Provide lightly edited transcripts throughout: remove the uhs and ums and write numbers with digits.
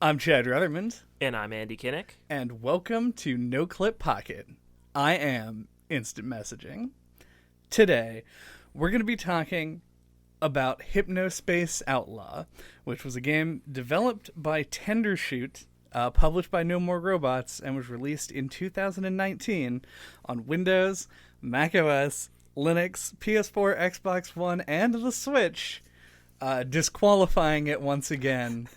I'm Chad Ruthermond, And I'm Andy Kinnick. and welcome to NOCLIP Pocket. I am instant messaging. Today, we're going to be talking about Hypnospace Outlaw, which was a game developed by Tendershoot, published by No More Robots, and was released in 2019 on Windows, macOS, Linux, PS4, Xbox One, and the Switch, disqualifying it once again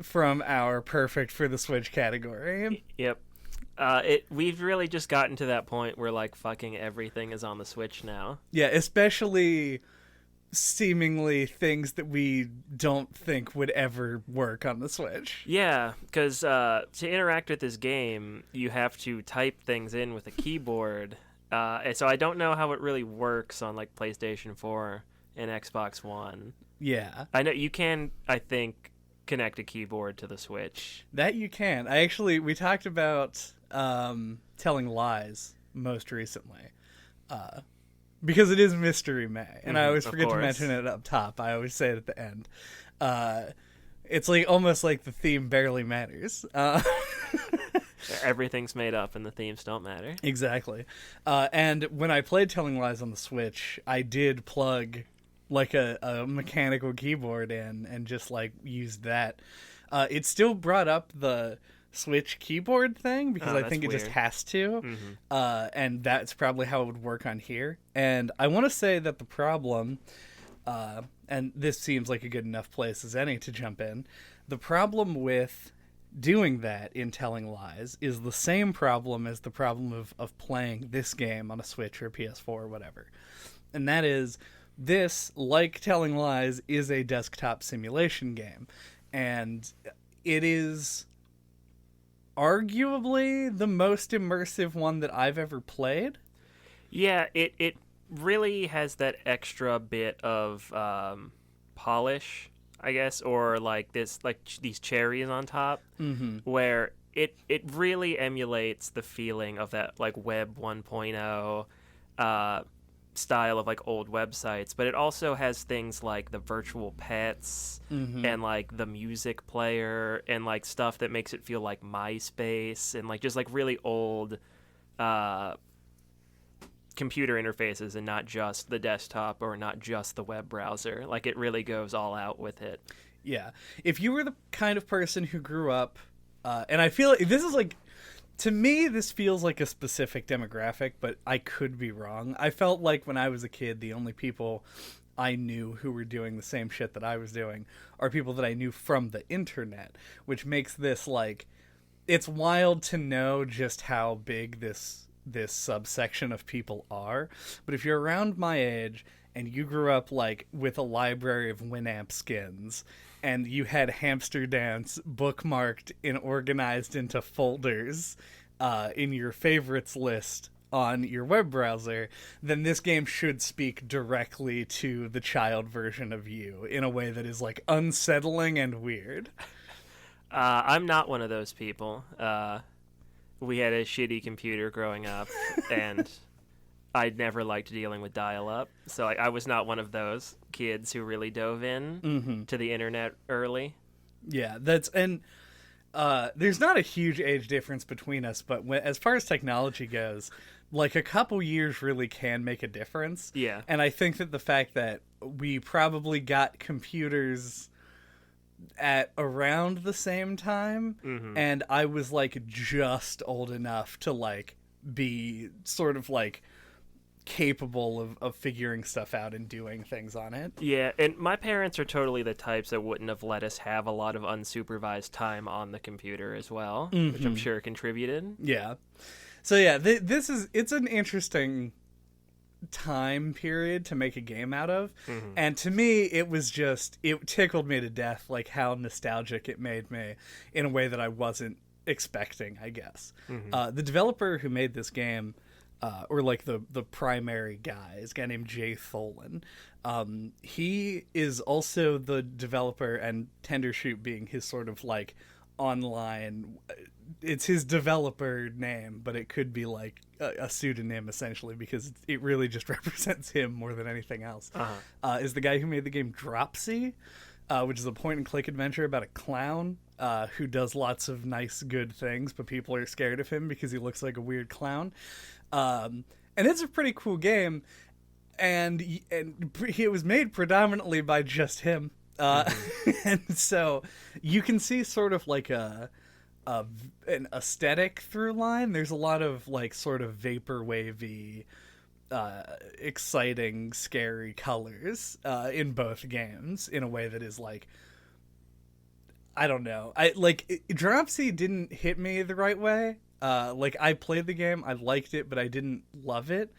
from our perfect for the Switch category. Yep. We've really just gotten to that point where like fucking everything is on the Switch now. Yeah, especially seemingly things that we don't think would ever work on the Switch. Yeah, because to interact with this game, you have to type things in with a keyboard. And so I don't know how it really works on like PlayStation 4 and Xbox One. Yeah. I know you can, I think, connect a keyboard to the Switch. That you can. We talked about telling lies most recently. Because it is Mystery May, and I always forget to mention it up top. I always say it at the end. It's like almost like the theme barely matters. Everything's made up and the themes don't matter. Exactly. And when I played Telling Lies on the Switch, I did plug like a mechanical keyboard in and just like used that. It still brought up the Switch keyboard thing because I think it just has to. And that's probably how it would work on here. And I want to say that the problem, and this seems like a good enough place as any to jump in, the problem with doing that in Telling Lies is the same problem as the problem of playing this game on a Switch or a PS4 or whatever. And that is, this, like Telling Lies, is a desktop simulation game. And it is arguably the most immersive one that I've ever played. Yeah, it really has that extra bit of polish, I guess, or like these cherries on top, where it really emulates the feeling of that like Web 1.0 style of like old websites, but it also has things like the virtual pets and like the music player and like stuff that makes it feel like MySpace and like just like really old computer interfaces and not just the desktop or not just the web browser. Like it really goes all out with it. Yeah. If you were the kind of person who grew up, and I feel like this is like, to me, this feels like a specific demographic, but I could be wrong. I felt like when I was a kid, the only people I knew who were doing the same shit that I was doing are people that I knew from the internet, which makes this like, it's wild to know just how big this subsection of people are. But if you're around my age and you grew up like with a library of Winamp skins and you had Hamster Dance bookmarked and organized into folders in your favorites list on your web browser, then this game should speak directly to the child version of you in a way that is like unsettling and weird. I'm not one of those people. We had a shitty computer growing up, and I never liked dealing with dial-up, so I was not one of those kids who really dove in to the internet early. Yeah, there's not a huge age difference between us, but as far as technology goes, like a couple years really can make a difference. Yeah. And I think that the fact that we probably got computers at around the same time, and I was like just old enough to like be sort of like capable of figuring stuff out and doing things on it. Yeah, and my parents are totally the types that wouldn't have let us have a lot of unsupervised time on the computer as well, which I'm sure contributed. Yeah. So yeah, it's an interesting time period to make a game out of, and to me it tickled me to death like how nostalgic it made me in a way that I wasn't expecting, I guess. The developer who made this game, or like the primary guy, is a guy named Jay Tholen. He is also the developer, and Tendershoot being his sort of like online, it's his developer name, but it could be like a pseudonym essentially because it really just represents him more than anything else. Is the guy who made the game Dropsy. which is a point-and-click adventure about a clown who does lots of nice, good things, but people are scared of him because he looks like a weird clown. And it's a pretty cool game, and it was made predominantly by just him. And so you can see sort of like an aesthetic through line. There's a lot of like sort of vaporwavy, exciting, scary colors in both games in a way that is like, I don't know. Dropsy didn't hit me the right way. Like I played the game, I liked it, but I didn't love it.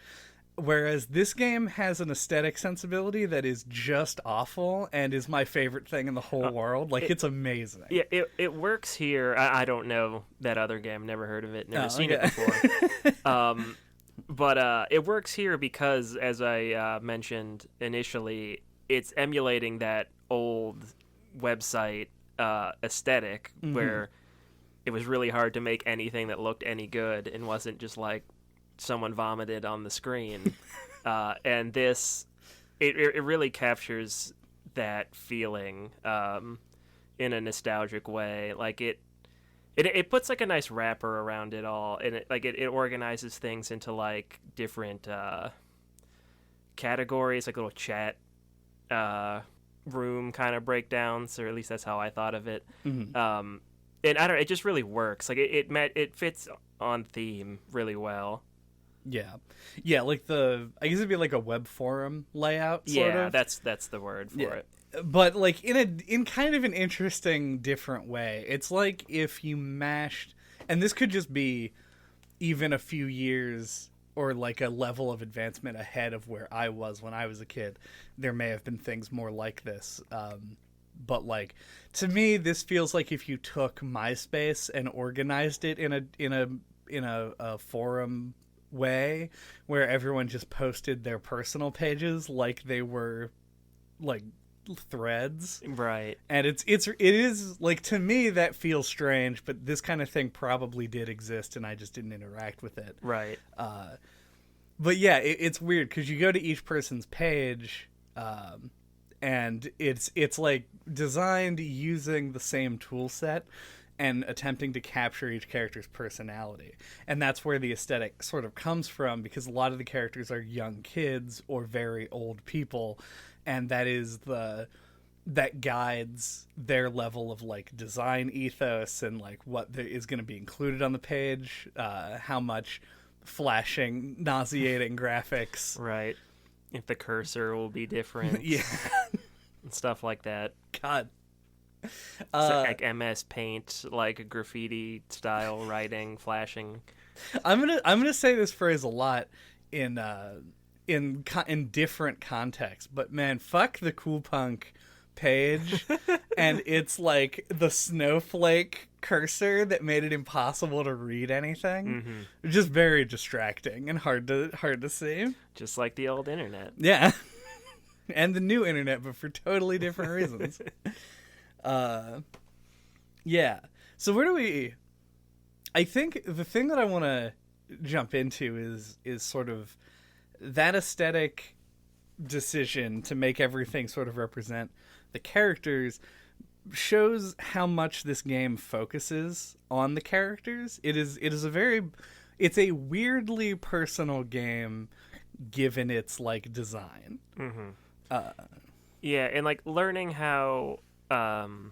Whereas this game has an aesthetic sensibility that is just awful and is my favorite thing in the whole world. Like, it's amazing. Yeah, it works here. I don't know that other game. Never heard of it. Never seen it before. But it works here because, as I mentioned initially, it's emulating that old website aesthetic where it was really hard to make anything that looked any good and wasn't just like someone vomited on the screen. And this, it really captures that feeling in a nostalgic way. Like it puts like a nice wrapper around it all, and it organizes things into like different categories, like little chat room kind of breakdowns, or at least that's how I thought of it. And I don't, it just really works. Like it fits on theme really well. Yeah, like I guess it'd be like a web forum layout, sort of. That's the word for it. But like in kind of an interesting, different way. It's like if you mashed, and this could just be even a few years or like a level of advancement ahead of where I was when I was a kid. There may have been things more like this. But like, to me, this feels like if you took MySpace and organized it in a forum way where everyone just posted their personal pages like they were like threads, right? And it is like, to me that feels strange, but this kind of thing probably did exist and I just didn't interact with it, right? But yeah, it's weird because you go to each person's page, and it's like designed using the same tool set and attempting to capture each character's personality. And that's where the aesthetic sort of comes from, because a lot of the characters are young kids or very old people, and that guides their level of like design ethos and like what is going to be included on the page, how much flashing, nauseating graphics. Right. If the cursor will be different. Yeah. And stuff like that. God. Like MS Paint, like graffiti style writing, flashing. I'm gonna say this phrase a lot in different contexts, but man, fuck the cool punk page, and it's like the snowflake cursor that made it impossible to read anything. Just very distracting and hard to see. Just like the old internet. Yeah, and the new internet, but for totally different reasons. Yeah. So I think the thing that I want to jump into is sort of that aesthetic decision to make everything sort of represent the characters shows how much this game focuses on the characters. It's a weirdly personal game given its like design. Yeah, and like learning how to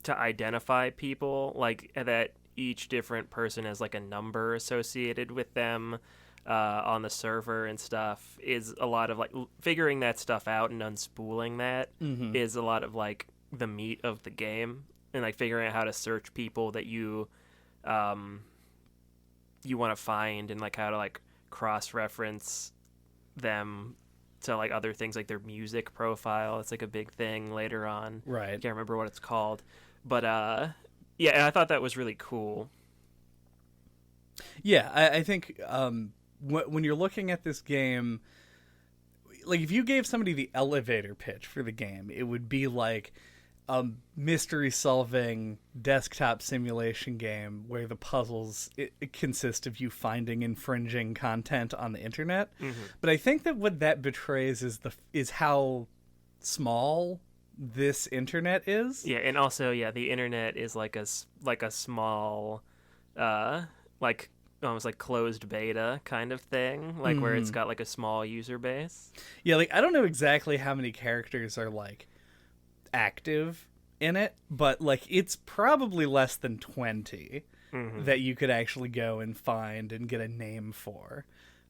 identify people, like that each different person has like a number associated with them on the server and stuff, is a lot of like figuring that stuff out, and unspooling that is a lot of like the meat of the game, and like figuring out how to search people that you want to find, and like how to like cross-reference them to like other things, like their music profile. It's like a big thing later on. Right. I can't remember what it's called. But yeah, and I thought that was really cool. Yeah, I think when you're looking at this game, like if you gave somebody the elevator pitch for the game, it would be like a mystery solving desktop simulation game where the puzzles it consist of you finding infringing content on the internet. But I think that what that betrays is how small this internet is. Yeah, and also, yeah, the internet is like a small, like almost like closed beta kind of thing, like where it's got like a small user base. Yeah, like I don't know exactly how many characters are like active in it, but like it's probably less than 20 that you could actually go and find and get a name for.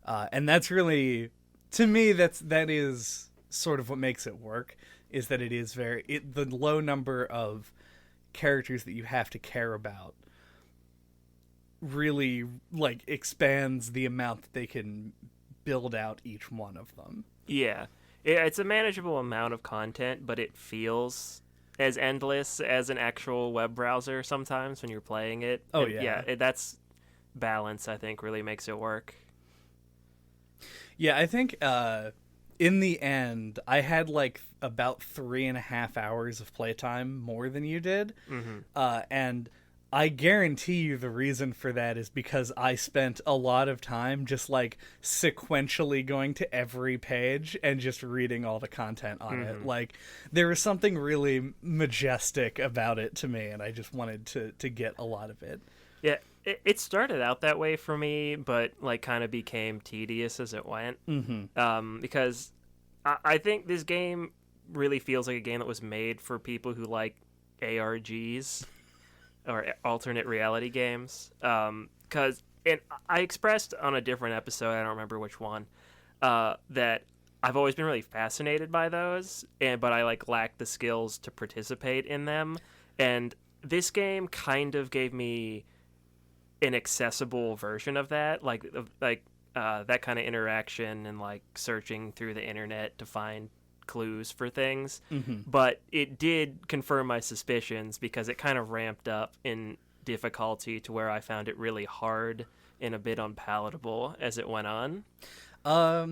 And that's really, to me, that is sort of what makes it work, is that it is the low number of characters that you have to care about really like expands the amount that they can build out each one of them. Yeah. It's a manageable amount of content, but it feels as endless as an actual web browser sometimes when you're playing it. Oh, and yeah. That's balance, I think, really makes it work. Yeah, I think in the end, I had like about 3.5 hours of playtime more than you did. And I guarantee you the reason for that is because I spent a lot of time just like sequentially going to every page and just reading all the content on it. Like there was something really majestic about it to me, and I just wanted to get a lot of it. Yeah, it started out that way for me, but like kind of became tedious as it went. Because I think this game really feels like a game that was made for people who like ARGs. Or alternate reality games, because I expressed on a different episode, I don't remember which one, that I've always been really fascinated by those, but I like lack the skills to participate in them, and this game kind of gave me an accessible version of that, like that kind of interaction and like searching through the internet to find clues for things. But it did confirm my suspicions because it kind of ramped up in difficulty to where I found it really hard and a bit unpalatable as it went on. I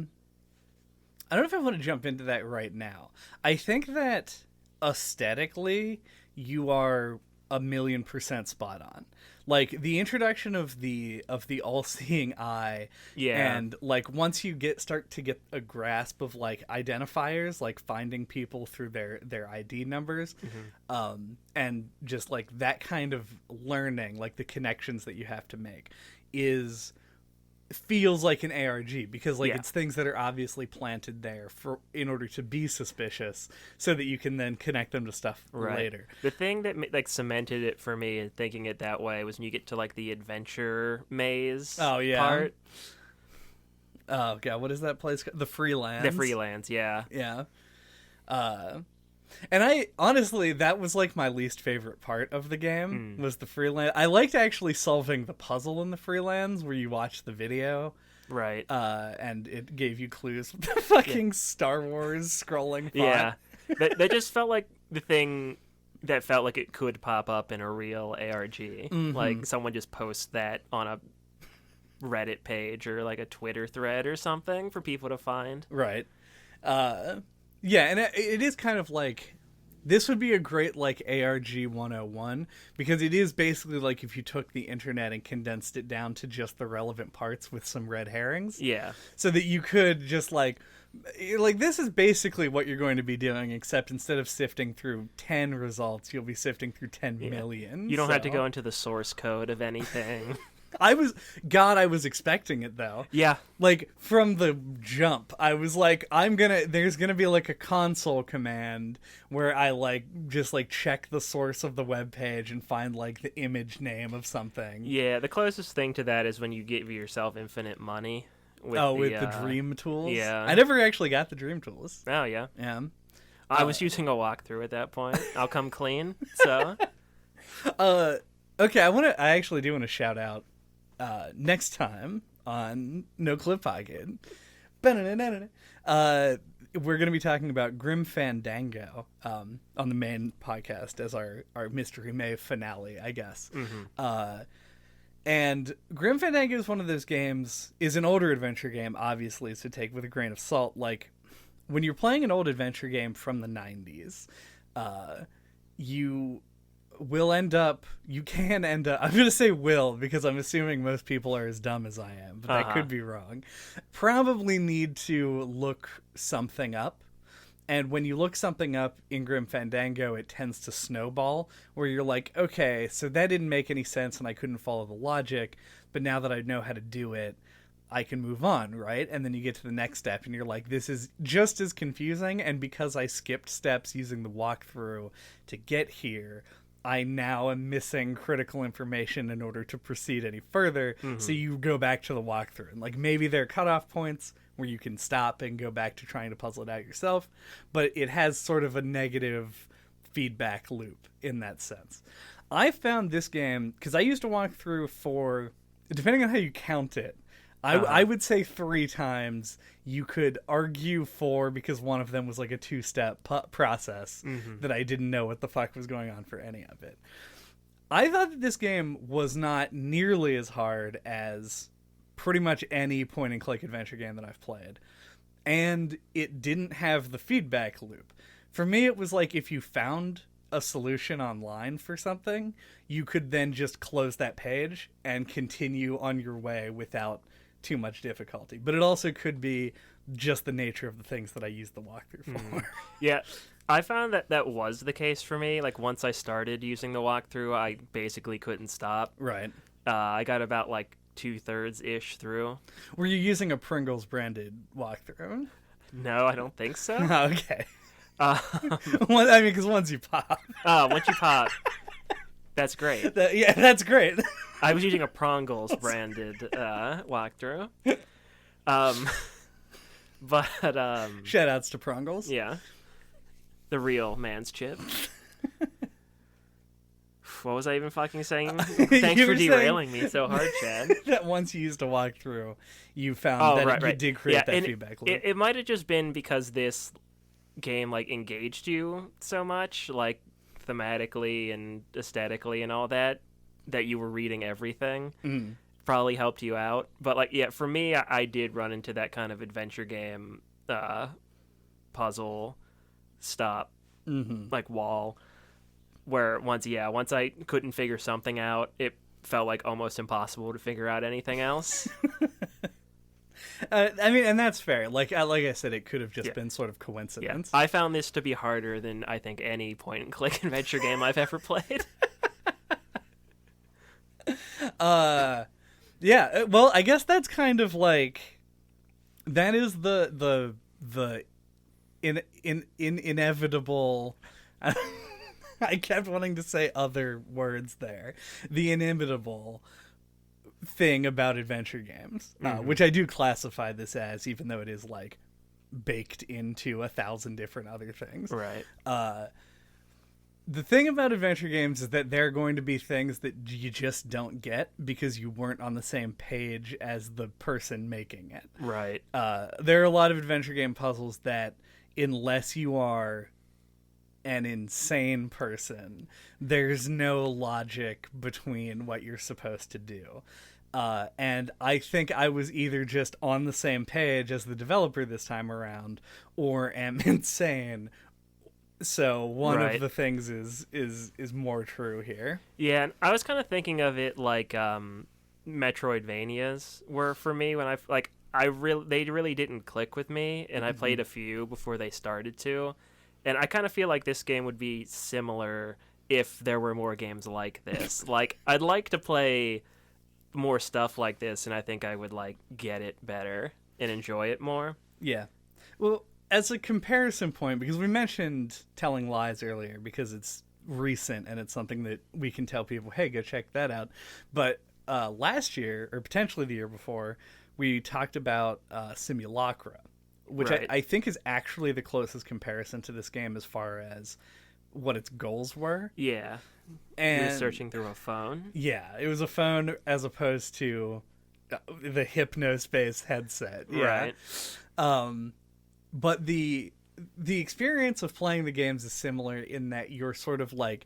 don't know if I want to jump into that right now. I think that aesthetically you are 1,000,000% spot on. Like the introduction of the all-seeing eye, and like once you start to get a grasp of like identifiers, like finding people through their ID numbers, and just like that kind of learning, like the connections that you have to make, feels like an ARG, because like it's things that are obviously planted there in order to be suspicious, so that you can then connect them to stuff later. The thing that like cemented it for me and thinking it that way was when you get to like the adventure maze part. Oh god, what is that place called? The Freelands. The Freelands, yeah. And I honestly, that was like my least favorite part of the game, was the Freeland. I liked actually solving the puzzle in the Freelands where you watch the video. Right. And it gave you clues with the fucking Star Wars scrolling font. Yeah. That just felt like the thing that felt like it could pop up in a real ARG. Like someone just posts that on a Reddit page or like a Twitter thread or something for people to find. Right. Yeah, and it is kind of like, this would be a great like ARG 101, because it is basically like if you took the internet and condensed it down to just the relevant parts with some red herrings. Yeah. So that you could just like this is basically what you're going to be doing, except instead of sifting through 10 results, you'll be sifting through 10 million. You don't have to go into the source code of anything. I was expecting it though. Yeah. Like from the jump, I was like, there's gonna be like a console command where I like just like check the source of the web page and find like the image name of something. Yeah, the closest thing to that is when you give yourself infinite money. With the dream tools? Yeah. I never actually got the dream tools. Oh, yeah. Yeah. I was using a walkthrough at that point. I'll come clean, so. Okay, I actually do want to shout out next time on NOCLIP Pocket. We're going to be talking about Grim Fandango on the main podcast as our Mystery May finale, I guess. And Grim Fandango is one of those games, is an older adventure game, obviously, so take with a grain of salt. Like, when you're playing an old adventure game from the 90s, you can end up, I'm going to say will, because I'm assuming most people are as dumb as I am, but that could be wrong. Probably need to look something up And when you look something up in Grim Fandango, it tends to snowball, where you're like, okay, so that didn't make any sense and I couldn't follow the logic, but now that I know how to do it, I can move on, right? And then you get to the next step and you're like, this is just as confusing, and because I skipped steps using the walkthrough to get here, I now am missing critical information in order to proceed any further. So you go back to the walkthrough, and like maybe there are cutoff points where you can stop and go back to trying to puzzle it out yourself, but it has sort of a negative feedback loop in that sense. I found this game, because I used to walk through for, depending on how you count it, I would say 3 times. You could argue 4 because one of them was like a 2-step process that I didn't know what the fuck was going on for any of it. I thought that this game was not nearly as hard as pretty much any point-and-click adventure game that I've played. And it didn't have the feedback loop. For me, it was like if you found a solution online for something, you could then just close that page and continue on your way without too much difficulty. But it also could be just the nature of the things that I use the walkthrough for. Yeah, I found that was the case for me. Like, once I started using the walkthrough, I basically couldn't stop. Right. I got about, like, 2/3-ish through. Were you using a Pringles branded walkthrough? No, I don't think so. Okay. I mean, because once you pop. Once you pop. That's great. Yeah, that's great. I was using a Prongles branded walkthrough. But Shoutouts to Prongles. Yeah. The real man's chip. What was I even fucking saying? Thanks for derailing me so hard, Chad. That once you used a walkthrough, you found that you did create that feedback loop. It might have just been because this game like engaged you so much, like thematically and aesthetically and all that you were reading everything. Probably helped you out. But like, yeah, for me, I did run into that kind of adventure game puzzle stop like wall, where once I couldn't figure something out, it felt like almost impossible to figure out anything else. I mean, and that's fair. Like I said, it could have just been sort of coincidence. Yeah. I found this to be harder than I think any point-and-click adventure game I've ever played. Yeah. Well, I guess that's kind of like, that is the inevitable. I kept wanting to say other words there. The inimitable thing about adventure games, which I do classify this as, even though it is like baked into 1,000 different other things. Right. The thing about adventure games is that there are going to be things that you just don't get because you weren't on the same page as the person making it. Right. There are a lot of adventure game puzzles that, unless you are an insane person, there's no logic between what you're supposed to do. And I think I was either just on the same page as the developer this time around, or am insane. So one of the things is more true here. Yeah, and I was kind of thinking of it like Metroidvanias were for me when they really didn't click with me, and I played a few before they started to. And I kind of feel like this game would be similar if there were more games like this. Like, I'd like to play more stuff like this, and I think I would like get it better and enjoy it more. Yeah. Well, as a comparison point, because we mentioned Telling Lies earlier, because it's recent and it's something that we can tell people, hey, go check that out. But last year, or potentially the year before, we talked about Simulacra, which I think is actually the closest comparison to this game as far as what its goals were. Yeah. And you were searching through a phone? Yeah, it was a phone as opposed to the Hypnospace headset. Yeah. Right. But the experience of playing the games is similar in that you're sort of like,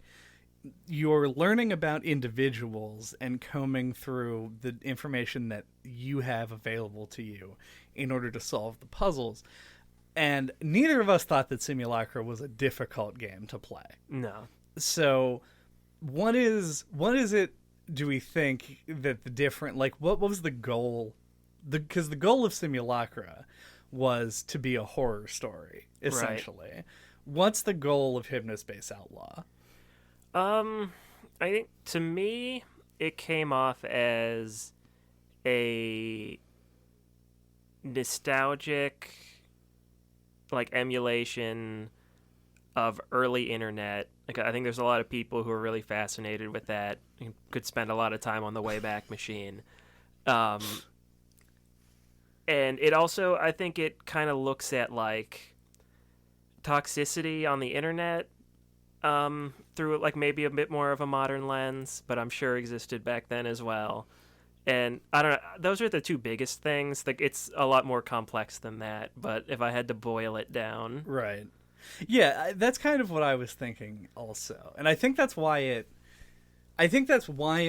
you're learning about individuals and combing through the information that you have available to you in order to solve the puzzles. And neither of us thought that Simulacra was a difficult game to play. No. So what is it, do we think, that the different, like, what was the goal? Because the goal of Simulacra was to be a horror story, essentially. Right. What's the goal of Hypnospace Outlaw? I think to me it came off as a nostalgic like emulation of early internet. Like, I think there's a lot of people who are really fascinated with that and could spend a lot of time on the Wayback Machine. And it also, I think it kind of looks at like toxicity on the internet through like maybe a bit more of a modern lens, but I'm sure existed back then as well. And I don't know, those are the two biggest things. Like, it's a lot more complex than that, but if I had to boil it down. Right. Yeah, that's kind of what I was thinking also. And I think that's why it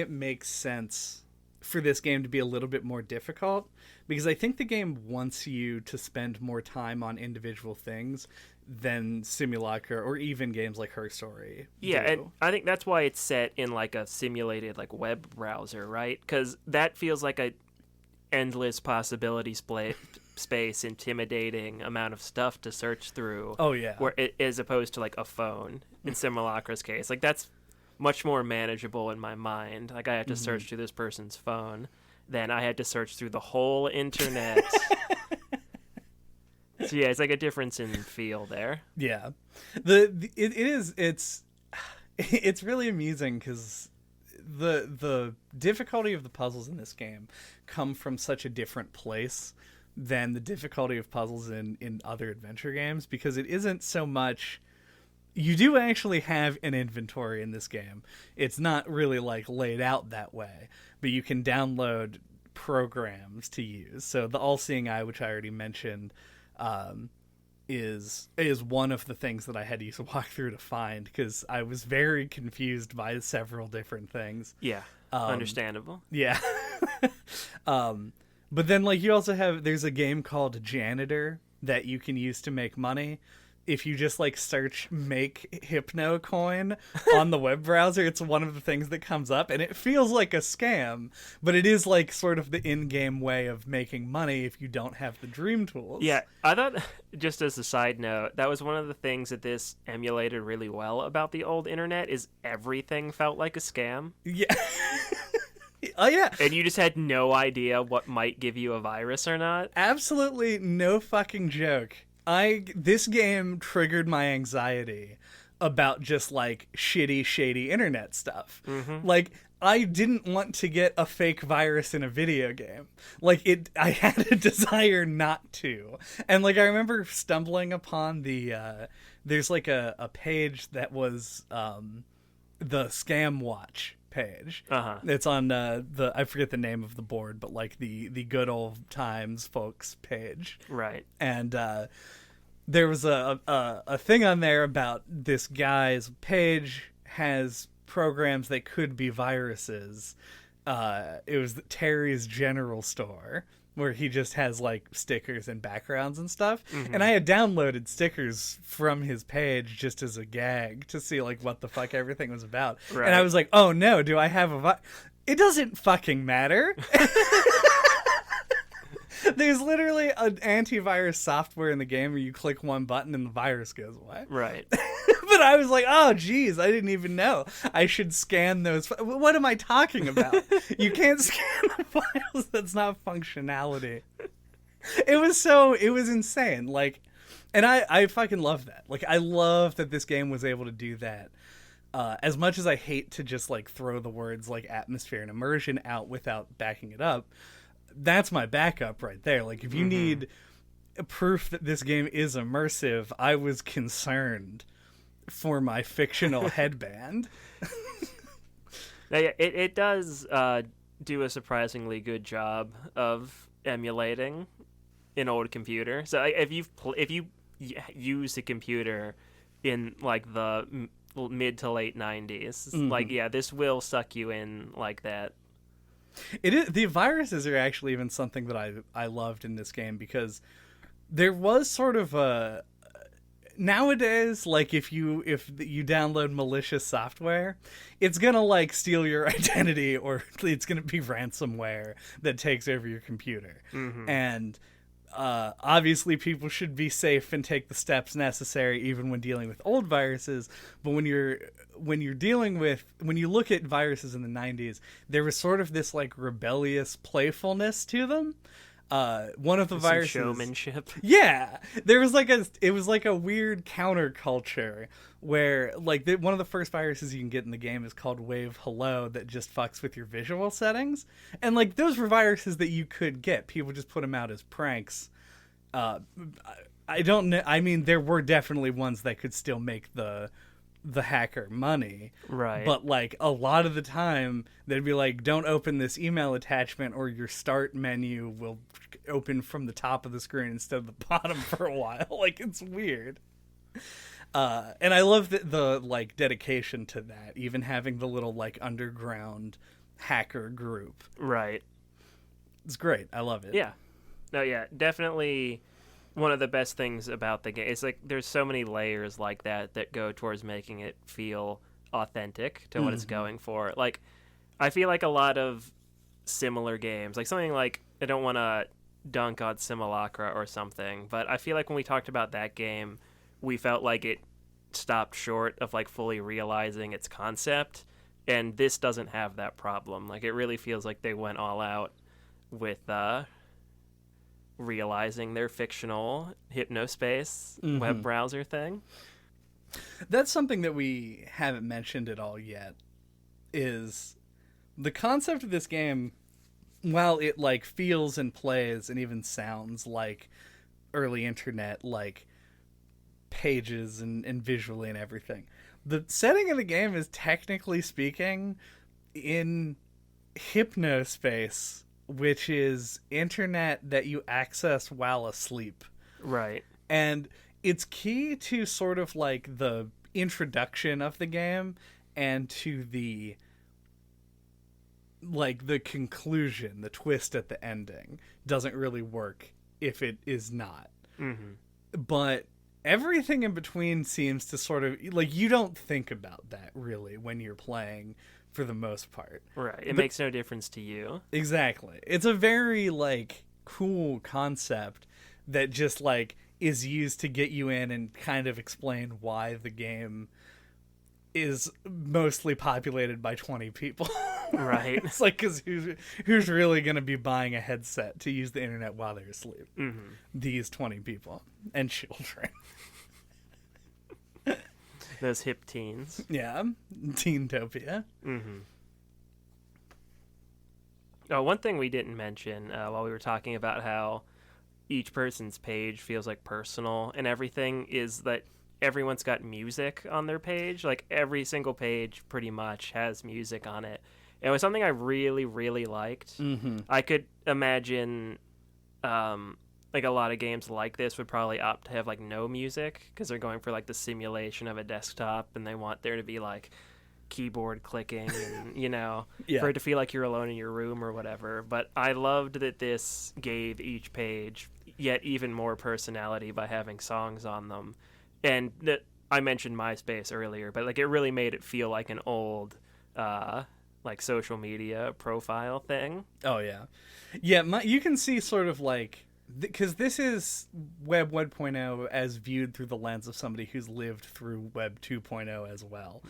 makes sense for this game to be a little bit more difficult, because I think the game wants you to spend more time on individual things than Simulacra or even games like Her Story do. And I think that's why it's set in like a simulated like web browser, right? Because that feels like a endless possibility space, intimidating amount of stuff to search through. Oh yeah. As opposed to like a phone in Simulacra's case. Like, that's much more manageable in my mind. Like, I had to search through this person's phone, then I had to search through the whole internet. So yeah, it's like a difference in feel there. Yeah, it's really amusing because the difficulty of the puzzles in this game come from such a different place than the difficulty of puzzles in other adventure games, because it isn't so much. You do actually have an inventory in this game. It's not really like laid out that way, but you can download programs to use. So the All-Seeing Eye, which I already mentioned, is one of the things that I had to use a walkthrough to find, because I was very confused by several different things. Yeah, understandable. Yeah. But then, like, you also there's a game called Janitor that you can use to make money. If you just like search make hypno coin on the web browser, it's one of the things that comes up, and it feels like a scam, but it is like sort of the in-game way of making money if you don't have the dream tools. Yeah, I thought, just as a side note, that was one of the things that this emulated really well about the old internet, is everything felt like a scam. Yeah. Oh yeah. And you just had no idea what might give you a virus or not. Absolutely no fucking joke. This game triggered my anxiety about just like shitty, shady internet stuff. Mm-hmm. Like, I didn't want to get a fake virus in a video game. Like, I had a desire not to. And like, I remember stumbling upon there's like a page that was the Scam Watch page. Uh-huh. It's on I forget the name of the board, but like the good old times folks page. Right. And there was a thing on there about this guy's page has programs that could be viruses. It was Terry's General Store, where he just has like stickers and backgrounds and stuff. Mm-hmm. And I had downloaded stickers from his page just as a gag to see like what the fuck everything was about. Right. And I was like, oh no, do I have it doesn't fucking matter. There's literally an antivirus software in the game where you click one button and the virus goes away. Right. But I was like, oh, geez, I didn't even know. I should scan those. What am I talking about? You can't scan the files. That's not functionality. It was insane. Like, and I fucking love that. Like, I love that this game was able to do that. As much as I hate to just, like, throw the words, like, atmosphere and immersion out without backing it up, that's my backup right there. Like, if you need proof that this game is immersive, I was concerned for my fictional headband. Now, yeah, it does do a surprisingly good job of emulating an old computer. So if you use a computer in like the mid to late 90s, like, yeah, this will suck you in like that. It is. The viruses are actually even something that I loved in this game, because there was sort of a nowadays, like, if you download malicious software, it's gonna like steal your identity, or it's gonna be ransomware that takes over your computer. And obviously people should be safe and take the steps necessary even when dealing with old viruses, but when you look at viruses in the 90s, there was sort of this like rebellious playfulness to them. One of the viruses, showmanship. Yeah, it was like a weird counterculture where like one of the first viruses you can get in the game is called Wave Hello, that just fucks with your visual settings, and like those were viruses that you could get. People just put them out as pranks. I don't know. I mean, there were definitely ones that could still make the hacker money, right? But like a lot of the time they'd be like, don't open this email attachment or your start menu will open from the top of the screen instead of the bottom for a while. Like, it's weird. And I love the like dedication to that, even having the little like underground hacker group. Right. It's great. I love it. Yeah. No, yeah, definitely one of the best things about the game. It's like there's so many layers like that go towards making it feel authentic to what it's going for. Like, I feel like a lot of similar games, like something like, I don't want to dunk on Simulacra or something, but I feel like when we talked about that game, we felt like it stopped short of like fully realizing its concept, and this doesn't have that problem. Like, it really feels like they went all out with realizing their fictional Hypnospace web browser thing. That's something that we haven't mentioned at all yet, is the concept of this game. While it like feels and plays and even sounds like early internet, like pages and visually and everything, the setting of the game is, technically speaking, in hypnospace, which is internet that you access while asleep. Right. And it's key to sort of like the introduction of the game and to the like the conclusion, the twist at the ending doesn't really work if it is not. But everything in between seems to sort of like, you don't think about that really when you're playing for the most part. Right. It makes no difference to you. Exactly. It's a very like cool concept that just like is used to get you in and kind of explain why the game is mostly populated by 20 people. Right. It's like, because who's really going to be buying a headset to use the internet while they're asleep? These 20 people and children. Those hip teens. Yeah. Teentopia. Oh, one thing we didn't mention while we were talking about how each person's page feels like personal and everything is that everyone's got music on their page. Like, every single page pretty much has music on it. It was something I really, really liked. I could imagine like a lot of games like this would probably opt to have like no music because they're going for like the simulation of a desktop and they want there to be like keyboard clicking and, you know, for it to feel like you're alone in your room or whatever. But I loved that this gave each page yet even more personality by having songs on them. And that, I mentioned MySpace earlier, but like it really made it feel like an old like social media profile thing. Oh yeah. Yeah, you can see sort of like, because this is Web 1.0 as viewed through the lens of somebody who's lived through Web 2.0 as well.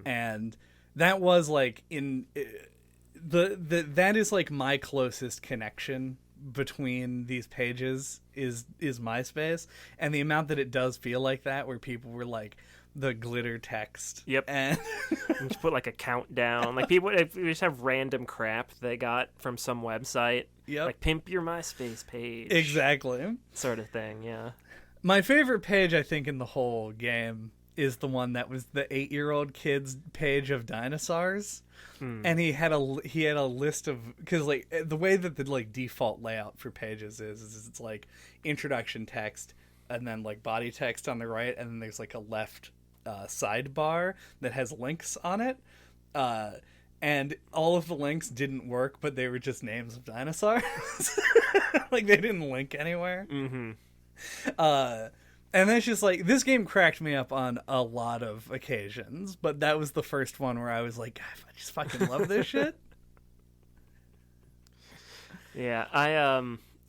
And that was like that is like my closest connection between these pages is MySpace, and the amount that it does feel like that, where people were like the glitter text. And you just put like a countdown, like people just have random crap they got from some website. Like pimp your MySpace page. Exactly. Sort of thing. Yeah. My favorite page, I think, in the whole game is the one that was the 8-year-old kid's page of dinosaurs. And he had a list of, because like the way that the like default layout for pages is it's like introduction text and then like body text on the right, and then there's like a left sidebar that has links on it. And all of the links didn't work, but they were just names of dinosaurs. Like, they didn't link anywhere. And it's just like, this game cracked me up on a lot of occasions, but that was the first one where I was like, God, I just fucking love this shit. Yeah,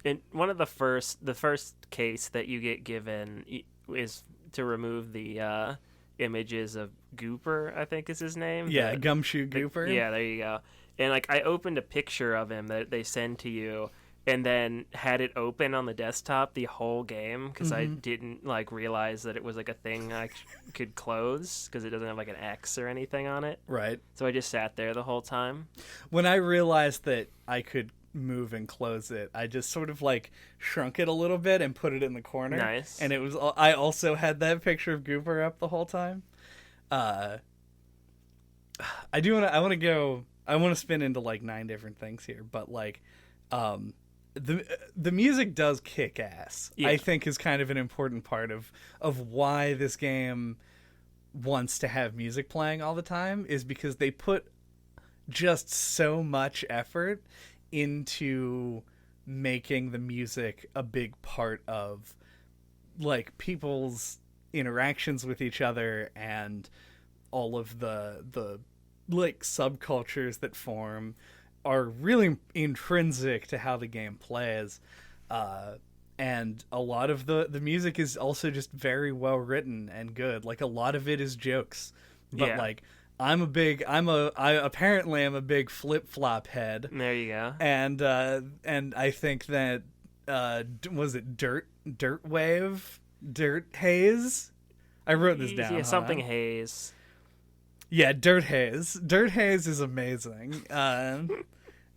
And one of the first case that you get given is to remove the images of Gooper, I think is his name. Yeah, Gumshoe Gooper. Yeah, there you go. And like I opened a picture of him that they send to you, and then had it open on the desktop the whole game because I didn't like realize that it was like a thing I could close because it doesn't have like an X or anything on it. Right. So I just sat there the whole time. When I realized that I could move and close it, I just sort of like shrunk it a little bit and put it in the corner. Nice. And it was. I also had that picture of Gooper up the whole time. I do want to. I want to go. I want to spin into like 9 different things here, but like, the music does kick ass. Yeah. I think is kind of an important part of why this game wants to have music playing all the time is because they put just so much effort into making the music a big part of like people's interactions with each other and all of the like subcultures that form are really intrinsic to how the game plays, and a lot of the music is also just very well written and good. Like a lot of it is jokes, but like I apparently am a big flip flop head. There you go. And I think that was it Dirt Haze? I wrote this down. Yeah, something Haze. Yeah, Dirt Haze. Dirt Haze is amazing, and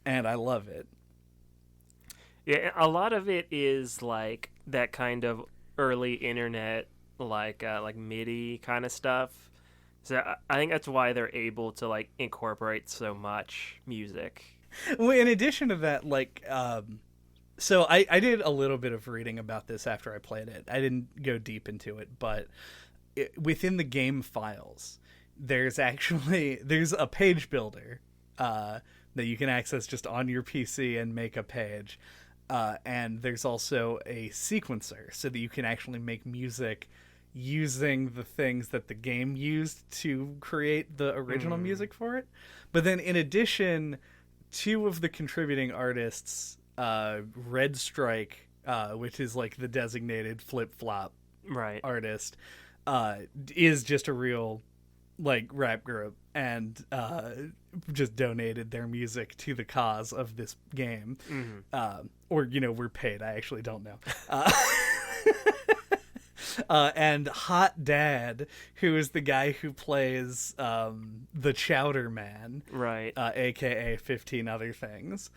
I love it. Yeah, a lot of it is like that kind of early internet, like MIDI kind of stuff. So I think that's why they're able to like incorporate so much music. Well, in addition to that, like, so I did a little bit of reading about this after I played it. I didn't go deep into it, but within the game files, there's a page builder that you can access just on your PC and make a page. And there's also a sequencer so that you can actually make music using the things that the game used to create the original music for it. But then in addition, 2 of the contributing artists, Red Strike, which is like the designated flip-flop artist, is just a real like rap group and just donated their music to the cause of this game. Or we're paid. I actually don't know. And Hot Dad, who is the guy who plays the Chowder Man, aka 15 Other Things,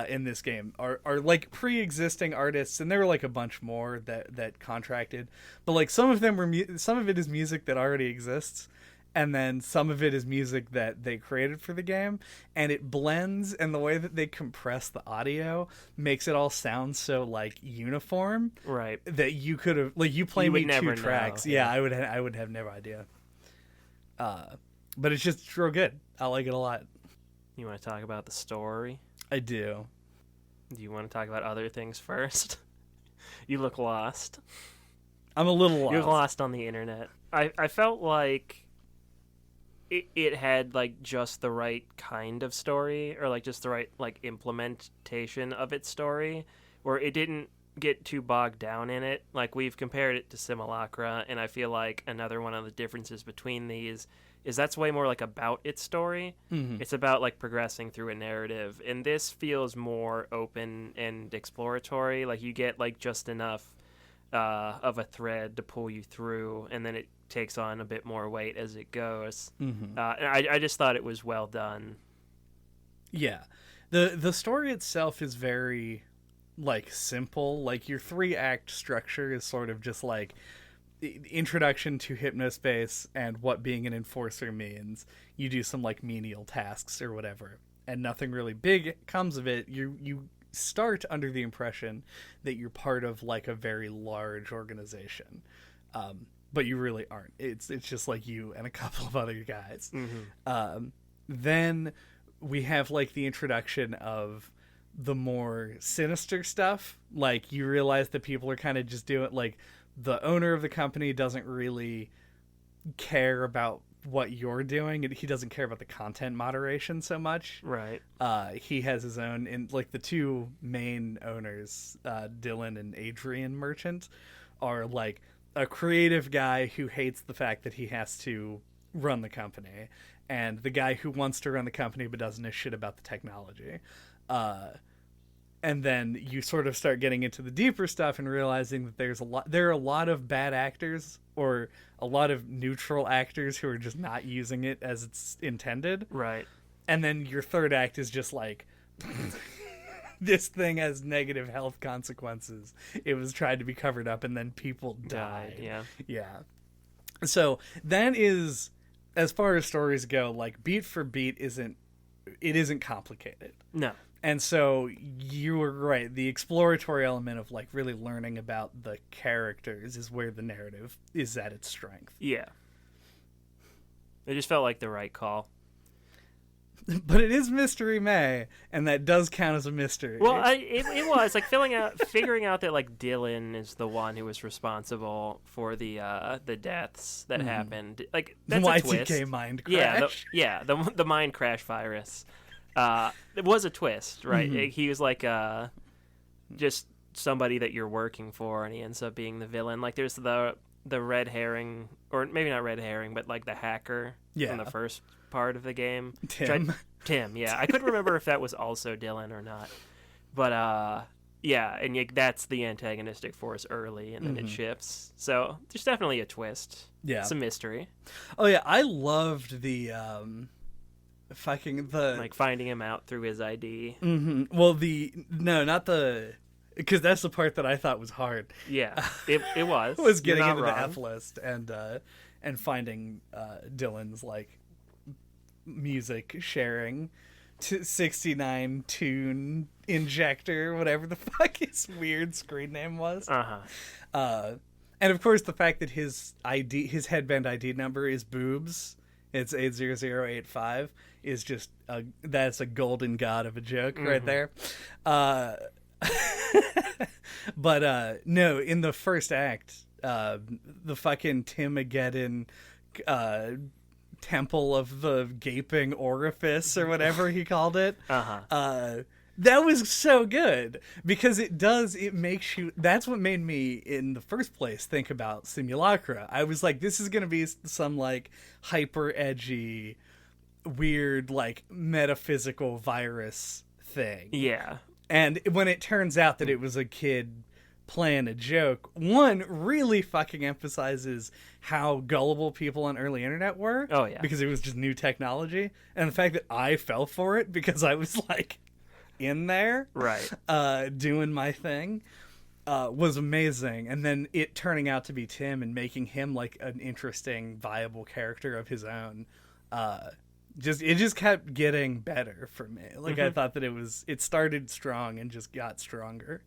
in this game, are like pre-existing artists, and there were like a bunch more that contracted, but like some of it is music that already exists. And then some of it is music that they created for the game, and it blends, and the way that they compress the audio makes it all sound so like uniform, right? That you could have like you play me 2 tracks, I would have no idea. But it's just real good. I like it a lot. You want to talk about the story? I do. Do you want to talk about other things first? You look lost. I'm a little lost. You're lost on the internet. I felt like it had like just the right kind of story, or like just the right like implementation of its story, where it didn't get too bogged down in it. Like we've compared it to Simulacra, and I feel like another one of the differences between these is that's way more like about its story. It's about like progressing through a narrative, and this feels more open and exploratory. Like you get like just enough of a thread to pull you through, and then it takes on a bit more weight as it goes. And I just thought it was well done. Yeah, the story itself is very like simple. Like your 3-act structure is sort of just like introduction to Hypnospace and what being an enforcer means. You do some like menial tasks or whatever, and nothing really big comes of it. You start under the impression that you're part of like a very large organization, but you really aren't. It's just like you and a couple of other guys. Then we have like the introduction of the more sinister stuff. Like you realize that people are kind of just doing like the owner of the company doesn't really care about what you're doing, and he doesn't care about the content moderation so much. Right. He has his own, and like the two main owners, Dylan and Adrian Merchant, are like a creative guy who hates the fact that he has to run the company, and the guy who wants to run the company but doesn't know shit about the technology. And then you sort of start getting into the deeper stuff and realizing that there are a lot of bad actors, or a lot of neutral actors who are just not using it as it's intended. Right. And then your third act is just like, this thing has negative health consequences. It was tried to be covered up, and then people died. Yeah. Yeah. So that is, as far as stories go, like beat for beat isn't complicated. No. And so you were right. The exploratory element of like really learning about the characters is where the narrative is at its strength. Yeah. It just felt like the right call. But it is Mystery May, and that does count as a mystery. Well, it was like figuring out that like Dylan is the one who was responsible for the deaths that happened. Like that's a twist. Y2K mind crash. The mind crash virus. It was a twist, right? Mm-hmm. He was like just somebody that you're working for, and he ends up being the villain. Like there's the red herring, or maybe not red herring, but like the hacker from the first part of the game. Tim, yeah. I couldn't remember if that was also Dylan or not. But yeah, and that's the antagonistic force early, and then it shifts. So there's definitely a twist. Yeah. It's a mystery. Oh yeah, I loved the like finding him out through his ID. Mm-hmm. Well, because that's the part that I thought was hard. Yeah, it was. Was getting into wrong. the F list and finding Dylan's like music sharing 69 tune injector, whatever the fuck his weird screen name was. And of course the fact that his headband ID number is boobs. It's 80085 is just that's a golden god of a joke right there. But no, in the first act, the fucking Timageddon temple of the gaping orifice or whatever he called it. That was so good because it makes you. That's what made me in the first place think about Simulacra. I was like, this is gonna be some like hyper edgy, weird like metaphysical virus thing. Yeah. And when it turns out that it was a kid playing a joke, one really fucking emphasizes how gullible people on early internet were. Oh yeah. Because it was just new technology, and the fact that I fell for it because I was like in there, right, doing my thing, was amazing. And then it turning out to be Tim and making him like an interesting, viable character of his own. It just kept getting better for me. Like I thought that it started strong and just got stronger.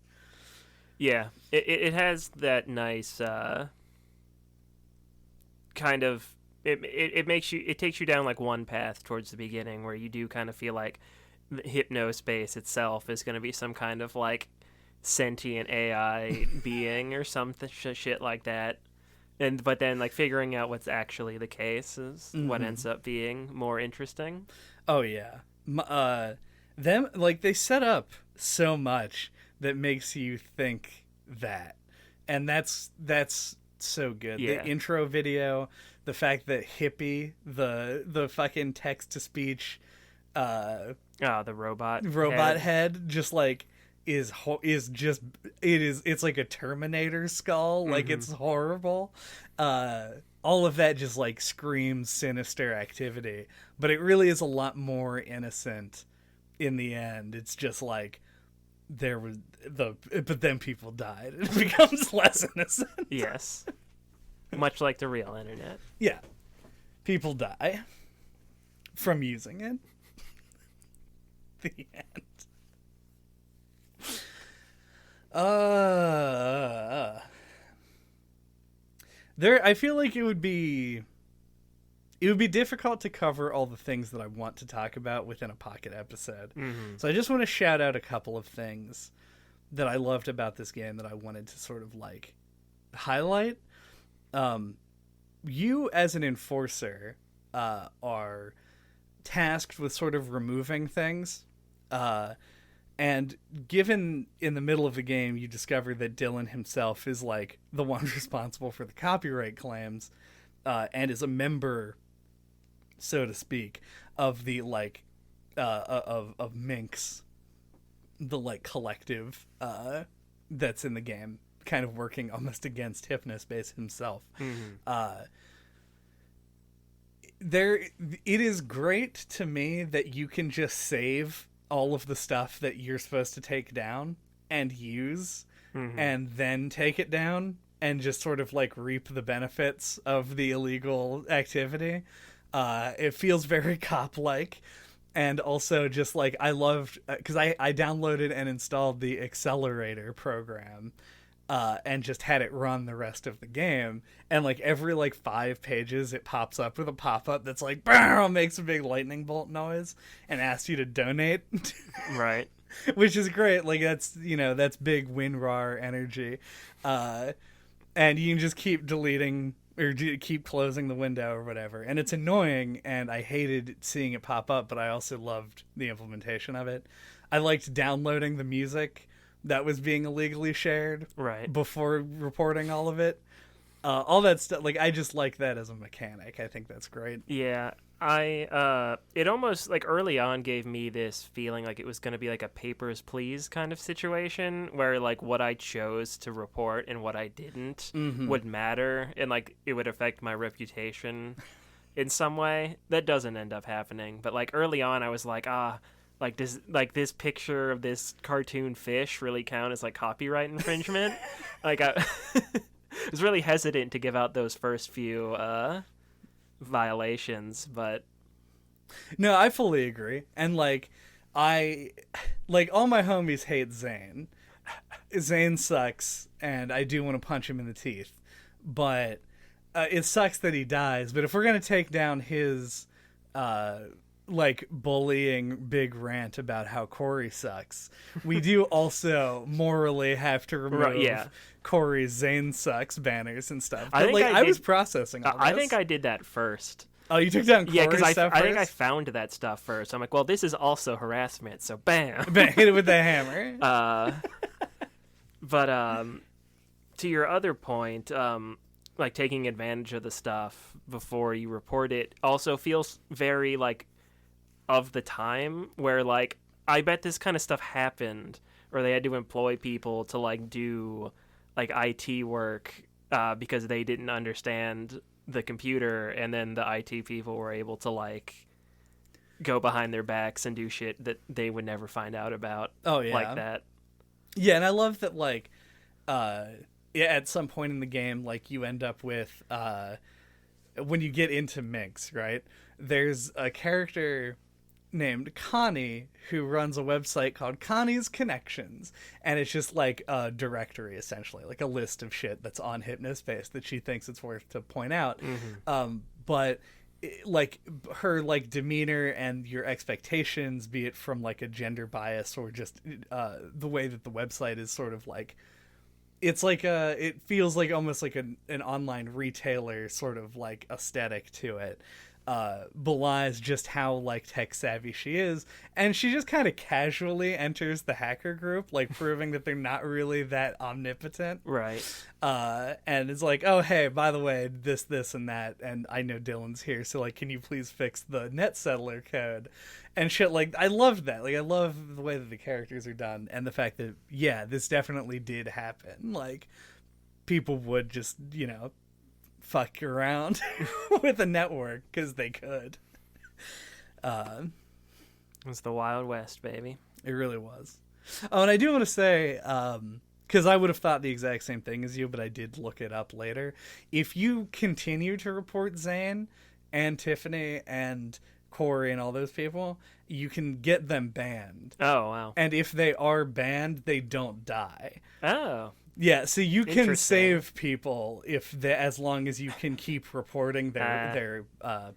Yeah, it has that nice kind of it takes you down like one path towards the beginning where you do kind of feel like the Hypnospace itself is going to be some kind of like sentient AI being or something shit like that. But then like figuring out what's actually the case is what ends up being more interesting. Oh yeah. Them like they set up so much that makes you think that. And that's so good. Yeah. The intro video, the fact that Hippie, the fucking text to speech the robot head just like it's like a Terminator skull. Like it's horrible. All of that just like screams sinister activity, but it really is a lot more innocent in the end. It's just like but then people died. It becomes less innocent. Yes. Much like the real internet. Yeah. People die from using it. The end. I feel like it would be difficult to cover all the things that I want to talk about within a Pocket episode. So I just want to shout out a couple of things that I loved about this game that I wanted to sort of like highlight. You as an enforcer are tasked with sort of removing things. And given in the middle of the game, you discover that Dylan himself is like the one responsible for the copyright claims, and is a member, so to speak, of the like of Minx, the like collective that's in the game, kind of working almost against Hypnospace himself. It is great to me that you can just save all of the stuff that you're supposed to take down and use, and then take it down and just sort of like reap the benefits of the illegal activity. It feels very cop-like. And also just like I loved, because I downloaded and installed the Accelerator program, and just had it run the rest of the game. And like every like 5 pages, it pops up with a pop-up that's like, BAM! Makes a big lightning bolt noise and asks you to donate. Right. Which is great. Like that's, that's big WinRAR energy. And you can just keep deleting or keep closing the window or whatever. And it's annoying, and I hated seeing it pop up, but I also loved the implementation of it. I liked downloading the music that was being illegally shared before reporting all of it. All that stuff, like, I just like that as a mechanic. I think that's great. Yeah, it almost, like, early on gave me this feeling like it was going to be like a Papers, Please kind of situation, where, like, what I chose to report and what I didn't would matter, and, like, it would affect my reputation in some way. That doesn't end up happening, but, like, early on I was like, like, does like this picture of this cartoon fish really count as like copyright infringement? Like, I was really hesitant to give out those first few violations, but no, I fully agree. And like, all my homies hate Zane. Zane sucks, and I do want to punch him in the teeth. But it sucks that he dies. But if we're gonna take down his like bullying big rant about how Corey sucks, we do also morally have to remove Corey's Zane sucks banners and stuff. But I was processing all this. I think I did that first. Oh, you took down Corey's stuff first? I think I found that stuff first. I'm like, well, this is also harassment, so bam. Hit it with the hammer. But to your other point, like taking advantage of the stuff before you report it also feels very like of the time, where like I bet this kind of stuff happened, or they had to employ people to like do like IT work because they didn't understand the computer, and then the IT people were able to like go behind their backs and do shit that they would never find out about. Oh yeah, like that. Yeah, and I love that like at some point in the game, like you end up with when you get into Minx, right? There's a character named Connie who runs a website called Connie's Connections, and it's just like a directory, essentially, like a list of shit that's on Hypnospace that she thinks it's worth to point out. But like her like demeanor and your expectations, be it from like a gender bias or just the way that the website is sort of like, it's like it feels like almost like an online retailer sort of like aesthetic to it. Belies just how like tech savvy she is, and she just kind of casually enters the hacker group, like proving that they're not really that omnipotent, right? And it's like, oh hey, by the way, this and that, and I know Dylan's here, so like, can you please fix the net settler code and shit. Like, I love that. Like, I love the way that the characters are done, and the fact that this definitely did happen. Like, people would just fuck around with a network because they could. It's the Wild West, baby. It really was. Oh, and I do want to say, because I would have thought the exact same thing as you, but I did look it up later. If you continue to report Zane and Tiffany and Corey and all those people, you can get them banned. Oh, wow. And if they are banned, they don't die. Oh. Yeah, so you can save people as long as you can keep reporting their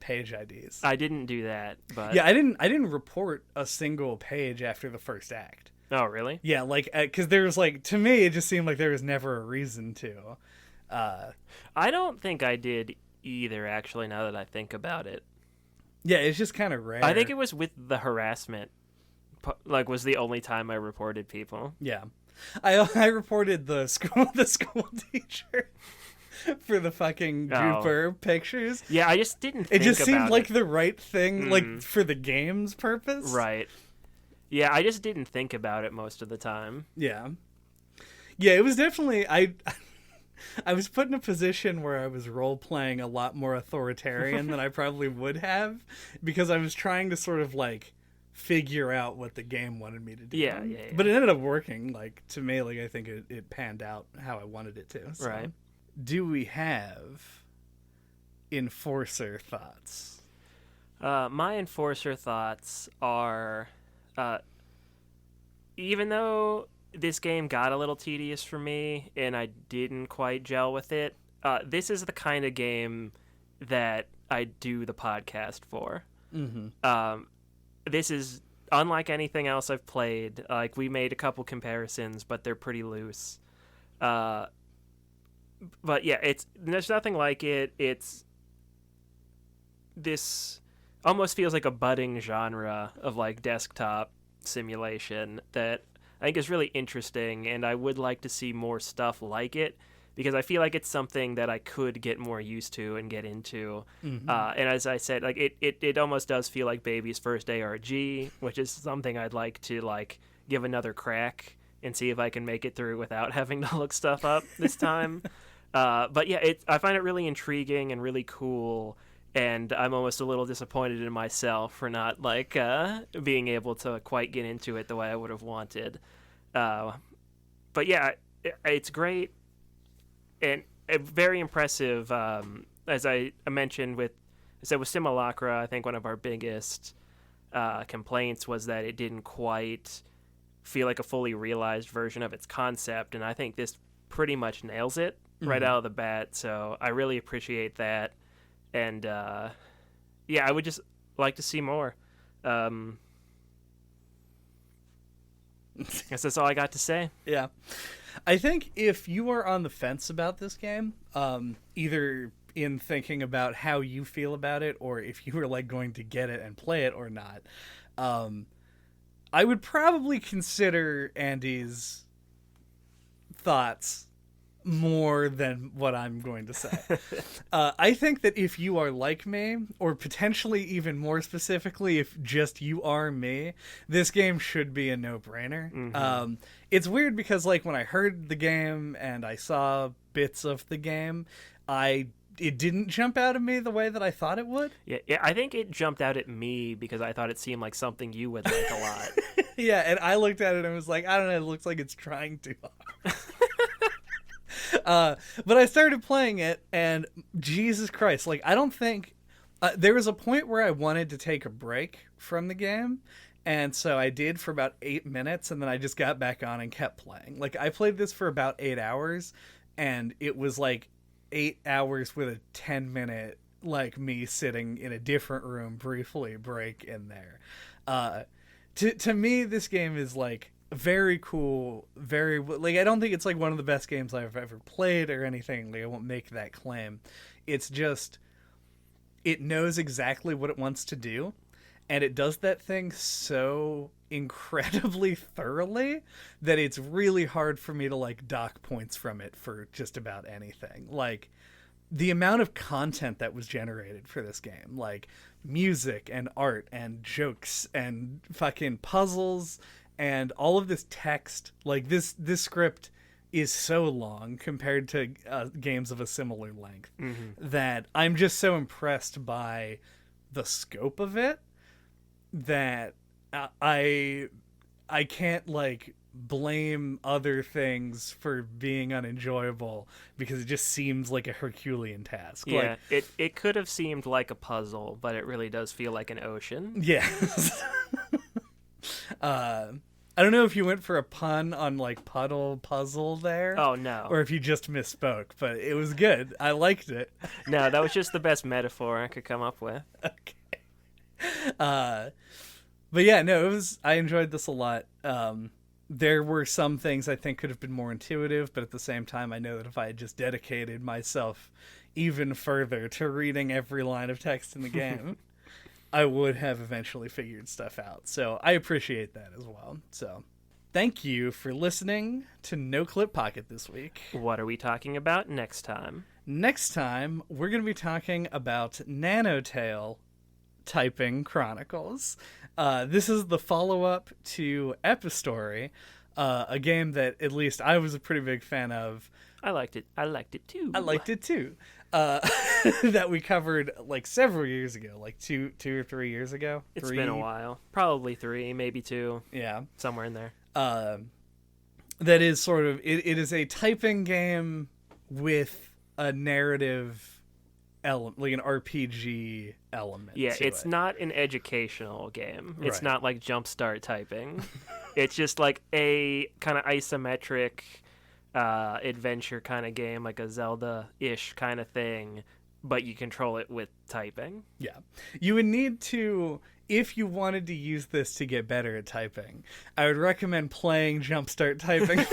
page IDs. I didn't do that, but yeah, I didn't report a single page after the first act. Oh, really? Yeah, like because there was like, to me it just seemed like there was never a reason to. I don't think I did either. Actually, now that I think about it, Yeah, it's just kind of rare. I think it was with the harassment, like, was the only time I reported people. Yeah. I reported the school teacher for the fucking Jupiter pictures. Yeah, I just didn't think it just seemed about like it. the right thing, like, for the game's purpose. Right. Yeah, I just didn't think about it most of the time. Yeah. Yeah, it was definitely... I was put in a position where I was role-playing a lot more authoritarian than I probably would have, because I was trying to sort of, like, figure out what the game wanted me to do. Yeah. But it ended up working, like, to me, like, I think it panned out how I wanted it to. So. Right. Do we have enforcer thoughts? My enforcer thoughts are, even though this game got a little tedious for me and I didn't quite gel with it, this is the kind of game that I do the podcast for. Mm-hmm. This is unlike anything else I've played. Like, we made a couple comparisons, but they're pretty loose. But yeah, there's nothing like it. This almost feels like a budding genre of, like, desktop simulation that I think is really interesting, and I would like to see more stuff like it, because I feel like it's something that I could get more used to and get into. Mm-hmm. And as I said, like, it almost does feel like baby's first ARG, which is something I'd like to, like, give another crack and see if I can make it through without having to look stuff up this time. But yeah, I find it really intriguing and really cool, and I'm almost a little disappointed in myself for not, like, being able to quite get into it the way I would have wanted. But yeah, it's great and very impressive. As I mentioned with Simulacra, I think one of our biggest complaints was that it didn't quite feel like a fully realized version of its concept, and I think this pretty much nails it right out of the bat. So I really appreciate that. And, yeah, I would just like to see more. I guess that's all I got to say. Yeah. I think if you are on the fence about this game, either in thinking about how you feel about it, or if you were, like, going to get it and play it or not, I would probably consider Andy's thoughts more than what I'm going to say. I think that if you are like me, or potentially even more specifically, if just you are me, this game should be a no-brainer. Mm-hmm. It's weird because, like, when I heard the game and I saw bits of the game, it didn't jump out at me the way that I thought it would. Yeah, I think it jumped out at me because I thought it seemed like something you would like a lot. Yeah, and I looked at it and was like, I don't know, it looks like it's trying too hard. But I started playing it, and Jesus Christ, like, I don't think... there was a point where I wanted to take a break from the game, and so I did for about 8 minutes, and then I just got back on and kept playing. Like, I played this for about 8 hours, and it was, like, 8 hours with a 10-minute, like, me sitting in a different room briefly break in there. To me, this game is, like, very cool, very, like, I don't think it's, like, one of the best games I've ever played or anything. Like, I won't make that claim. It's just, it knows exactly what it wants to do, and it does that thing so incredibly thoroughly that it's really hard for me to, like, dock points from it for just about anything. Like, the amount of content that was generated for this game, like music and art and jokes and fucking puzzles and all of this text, like, this script is so long compared to games of a similar length that I'm just so impressed by the scope of it that I can't, like, blame other things for being unenjoyable because it just seems like a Herculean task. Yeah, like, it could have seemed like a puzzle, but it really does feel like an ocean. Yeah. I don't know if you went for a pun on, like, puddle puzzle there. Oh, no. Or if you just misspoke, but it was good. I liked it. No, that was just the best metaphor I could come up with. Okay. But yeah, no, I enjoyed this a lot. There were some things I think could have been more intuitive, but at the same time, I know that if I had just dedicated myself even further to reading every line of text in the game, I would have eventually figured stuff out. So I appreciate that as well. So thank you for listening to NOCLIP Pocket this week. What are we talking about next time? Next time, we're going to be talking about Nanotale typing Chronicles. This is the follow-up to Epistory, a game that at least I was a pretty big fan of. I liked it. I liked it too. That we covered like several years ago, like two or 3 years ago. It's been a while. Probably 3, maybe 2. Yeah. Somewhere in there. That is sort of, it is a typing game with a narrative element, like an RPG element. Yeah, to it's it. not an educational game. It's Right. not like Jumpstart typing. It's just like a kind of isometric adventure kind of game, like a Zelda-ish kind of thing, but you control it with typing. Yeah. You would need to, if you wanted to use this to get better at typing, I would recommend playing Jumpstart Typing.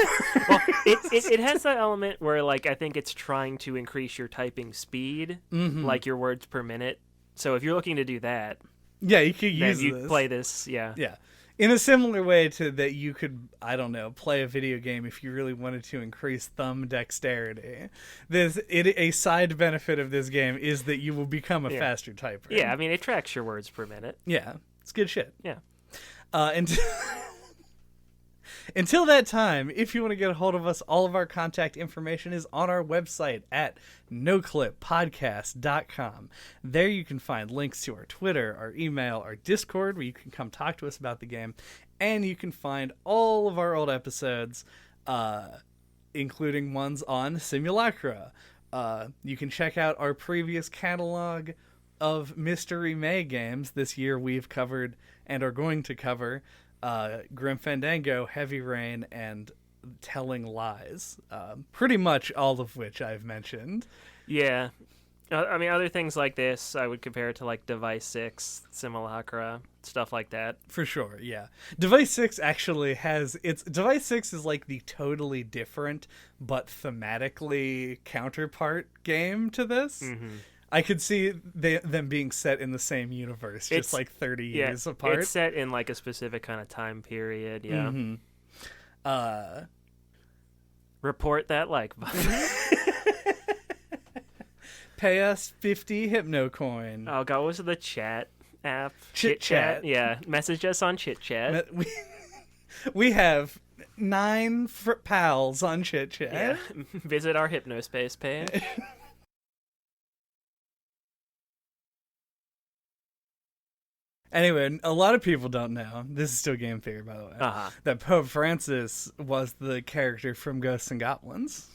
Well, it has that element where, like, I think it's trying to increase your typing speed, like your words per minute. So if you're looking to do that, Yeah, you could then use you this. play this, yeah. Yeah. In a similar way to that you could, I don't know, play a video game if you really wanted to increase thumb dexterity. A side benefit of this game is that you will become a faster typer. Yeah, I mean, it tracks your words per minute. Yeah, it's good shit. Yeah. And until that time, if you want to get a hold of us, all of our contact information is on our website at noclippodcast.com. There you can find links to our Twitter, our email, our Discord, where you can come talk to us about the game. And you can find all of our old episodes, including ones on Simulacra. You can check out our previous catalog of Mystery May games. This year we've covered and are going to cover Grim Fandango, Heavy Rain, and Telling Lies. Pretty much all of which I've mentioned. Yeah. I mean, other things like this, I would compare it to, like, Device 6, Simulacra, stuff like that. For sure, yeah. Device 6 actually has... Device 6 is like the totally different, but thematically counterpart game to this. Mm-hmm. I could see them being set in the same universe, just like 30 years apart. It's set in, like, a specific kind of time period, yeah. Mm-hmm. Report that like button. Pay us 50 Hypnocoin. Oh, go to the chat app. Chit Chat. Yeah, message us on Chit Chat. We have 9 pals on Chit Chat. Yeah. Visit our Hypnospace page. Anyway, a lot of people don't know, this is still game theory by the way, that Pope Francis was the character from Ghosts and Goblins.